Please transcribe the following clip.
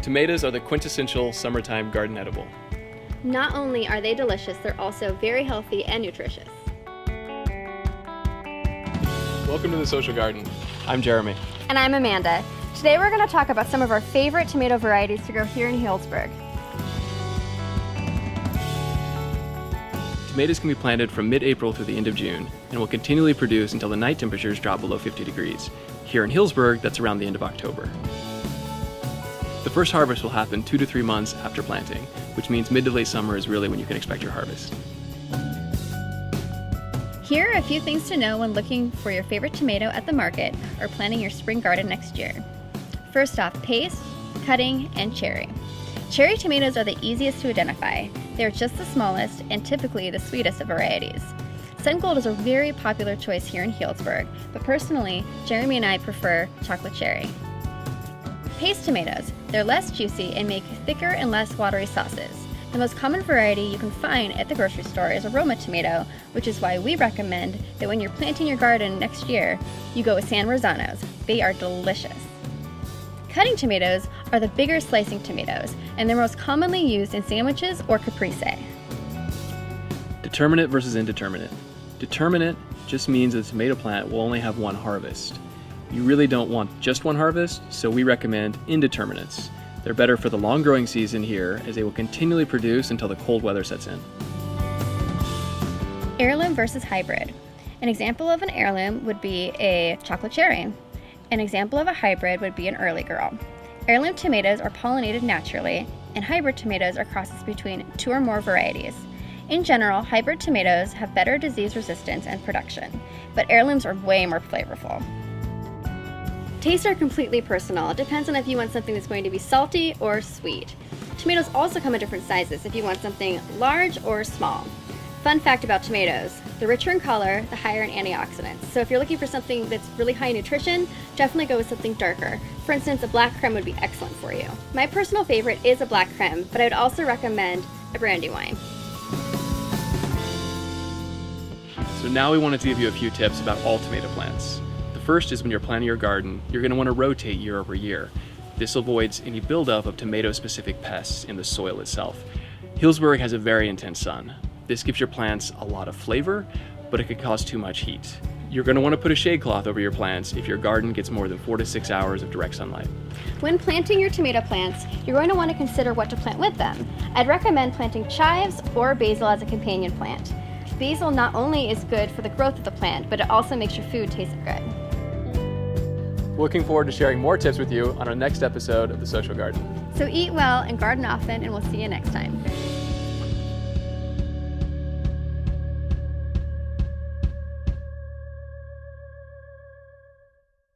Tomatoes are the quintessential summertime garden edible. Not only are they delicious, they're also very healthy and nutritious. Welcome to the Social Garden. I'm Jeremy. And I'm Amanda. Today we're going to talk about some of our favorite tomato varieties to grow here in Healdsburg. Tomatoes can be planted from mid-April through the end of June and will continually produce until the night temperatures drop below 50 degrees. Here in Healdsburg, that's around the end of October. The first harvest will happen 2 to 3 months after planting, which means mid to late summer is really when you can expect your harvest. Here are a few things to know when looking for your favorite tomato at the market or planting your spring garden next year. First off, paste, cutting, and cherry. Cherry tomatoes are the easiest to identify. They're just the smallest and typically the sweetest of varieties. Sun Gold is a very popular choice here in Healdsburg, but personally, Jeremy and I prefer chocolate cherry. Paste tomatoes. They're less juicy and make thicker and less watery sauces. The most common variety you can find at the grocery store is aroma tomato, which is why we recommend that when you're planting your garden next year, you go with San Marzanos. They are delicious. Cutting tomatoes are the bigger slicing tomatoes, and they're most commonly used in sandwiches or caprese. Determinate versus indeterminate. Determinate just means that the tomato plant will only have one harvest. You really don't want just one harvest, so we recommend indeterminates. They're better for the long growing season here, as they will continually produce until the cold weather sets in. Heirloom versus hybrid. An example of an heirloom would be a chocolate cherry. An example of a hybrid would be an early girl. Heirloom tomatoes are pollinated naturally, and hybrid tomatoes are crosses between 2 or more varieties. In general, hybrid tomatoes have better disease resistance and production, but heirlooms are way more flavorful. Tastes are completely personal. It depends on if you want something that's going to be salty or sweet. Tomatoes also come in different sizes if you want something large or small. Fun fact about tomatoes, the richer in color, the higher in antioxidants. So if you're looking for something that's really high in nutrition, definitely go with something darker. For instance, a black creme would be excellent for you. My personal favorite is a black creme, but I would also recommend a brandy wine. So now we wanted to give you a few tips about all tomato plants. The first is when you're planting your garden, you're going to want to rotate year over year. This avoids any buildup of tomato-specific pests in the soil itself. Healdsburg has a very intense sun. This gives your plants a lot of flavor, but it could cause too much heat. You're going to want to put a shade cloth over your plants if your garden gets more than 4 to 6 hours of direct sunlight. When planting your tomato plants, you're going to want to consider what to plant with them. I'd recommend planting chives or basil as a companion plant. Basil not only is good for the growth of the plant, but it also makes your food taste good. Looking forward to sharing more tips with you on our next episode of The Social Garden. So eat well and garden often, and we'll see you next time.